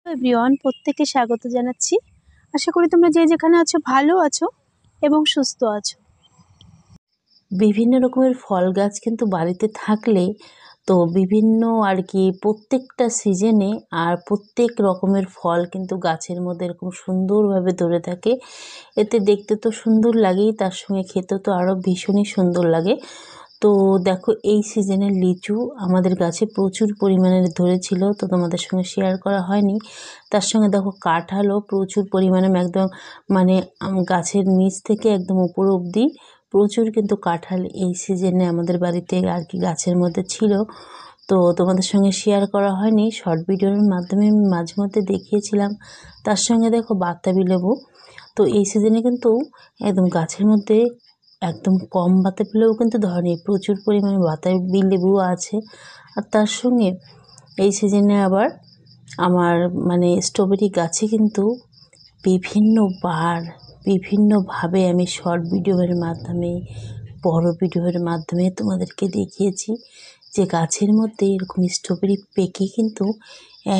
Everyone, প্রত্যেককে স্বাগত জানাচ্ছি। আশা করি তোমরা যে যেখানে আছো ভালো আছো এবং সুস্থ আছো। বিভিন্ন রকমের ফল গাছ কিন্তু বাড়িতে থাকলে তো বিভিন্ন আর কি প্রত্যেকটা সিজনে আর প্রত্যেক রকমের ফল কিন্তু গাছের মধ্যে এরকম সুন্দরভাবে ধরে থাকে। এতে দেখতে তো সুন্দর লাগেই, তার সঙ্গে খেতে তো আরও ভীষণই সুন্দর লাগে। তো দেখো, এই সিজনের লিচু আমাদের গাছে প্রচুর পরিমাণে ধরেছিল, তো তোমাদের সঙ্গে শেয়ার করা হয়নি। তার সঙ্গে দেখো কাঁঠালও প্রচুর পরিমাণে একদম মানে গাছের নিচ থেকে একদম উপর অবধি প্রচুর কিন্তু কাঁঠাল এই সিজনে আমাদের বাড়িতে আর কি গাছের মধ্যে ছিল। তো তোমাদের সঙ্গে শেয়ার করা হয়নি, শর্ট ভিডিওর মাধ্যমে আমি মাঝে মধ্যে দেখিয়েছিলাম। তার সঙ্গে দেখো বাতাবি লেবু, তো এই সিজনে কিন্তু একদম গাছের মধ্যে একদম কম বাতাবি লেবু কিন্তু ধরেনি, প্রচুর পরিমাণে বাতাবি লেবুও আছে। আর তার সঙ্গে এই সিজনে আবার আমার মানে স্ট্রবেরি গাছে কিন্তু বিভিন্নভাবে আমি শর্ট ভিডিওর মাধ্যমে বড় ভিডিওর মাধ্যমে তোমাদেরকে দেখিয়েছি যে গাছের মধ্যে এরকম স্ট্রবেরি পেকে কিন্তু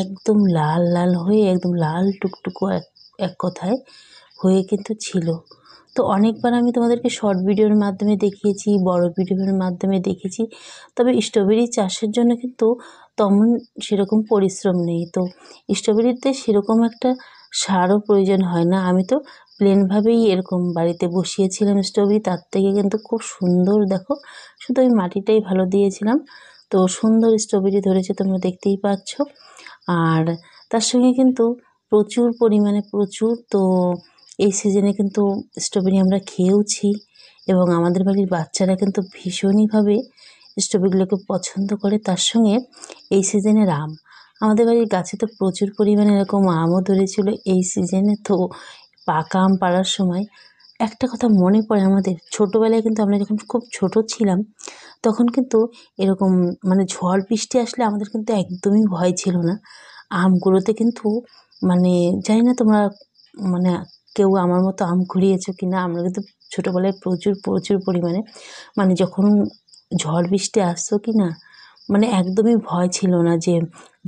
একদম লাল লাল হয়ে একদম লাল টুকটুকু এক কথায় হয়ে কিন্তু ছিল। তো অনেকবার আমি তোমাদেরকে শর্ট ভিডিওর মাধ্যমে দেখিয়েছি, বড় ভিডিওর মাধ্যমে দেখেছি, তবে স্ট্রবেরি চাষের জন্য কিন্তু তেমন সেরকম পরিশ্রম নেই। তো স্ট্রবেরিতে সেরকম একটা সারও প্রয়োজন হয় না। আমি তো প্লেনভাবেই এরকম বাড়িতে বসিয়েছিলাম স্ট্রবেরি, তার থেকে কিন্তু খুব সুন্দর দেখো, শুধু আমি মাটিটাই ভালো দিয়েছিলাম, তো সুন্দর স্ট্রবেরি ধরেছে তোমরা দেখতেই পাচ্ছ। আর তার সঙ্গে কিন্তু প্রচুর পরিমাণে তো এই সিজনে কিন্তু স্ট্রবেরি আমরা খেয়েওছি এবং আমাদের বাড়ির বাচ্চারা কিন্তু ভীষণইভাবে স্ট্রবেরিগুলোকে পছন্দ করে। তার সঙ্গে এই সিজনের আম, আমাদের বাড়ির গাছে তো প্রচুর পরিমাণে এরকম আমও ধরেছিল এই সিজনে। তো পাকা আম পাড়ার সময় একটা কথা মনে পড়ে, আমাদের ছোটোবেলায় কিন্তু আমরা যখন খুব ছোট ছিলাম তখন কিন্তু এরকম মানে ঝড় বৃষ্টি আসলে আমাদের কিন্তু একদমই ভয় ছিল না। আমগুলোতে কিন্তু মানে জানি না তোমরা মানে কেউ আমার মতো আম কুড়িয়েছো কি না, আমরা কিন্তু ছোটোবেলায় প্রচুর পরিমাণে মানে যখন ঝড় বৃষ্টি আসতো কি না, মানে একদমই ভয় ছিল না যে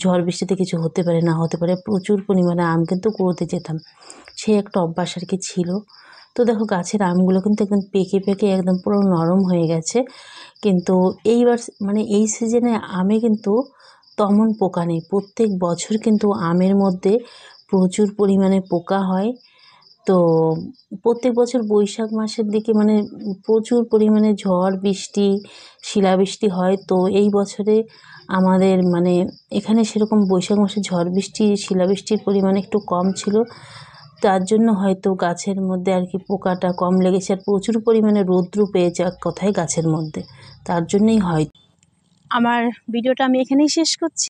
ঝড় বৃষ্টিতে কিছু হতে পারে না হতে পারে, প্রচুর পরিমাণে আম কিন্তু কুড়োতে যেতাম, সেই একটা অভ্যাস আর কি ছিল। তো দেখো গাছের আমগুলো কিন্তু একদম পেকে একদম পুরো নরম হয়ে গেছে। কিন্তু এইবার মানে এই সিজনে আমে কিন্তু তেমন পোকা নেই। প্রত্যেক বছর কিন্তু আমের মধ্যে প্রচুর পরিমাণে পোকা হয়। তো প্রত্যেক বছর বৈশাখ মাসের দিকে মানে প্রচুর পরিমাণে ঝড় বৃষ্টি শিলাবৃষ্টি হয়। তো এই বছরে আমাদের মানে এখানে সেরকম বৈশাখ মাসে ঝড় বৃষ্টি শিলাবৃষ্টির পরিমাণ একটু কম ছিল, তার জন্য হয়তো গাছের মধ্যে আর কি পোকাটা কম লেগেছে। আর প্রচুর পরিমাণে রৌদ্র পেয়েছে এক কথায় গাছের মধ্যে, তার জন্যই হয়। আমার ভিডিওটা আমি এখানেই শেষ করছি।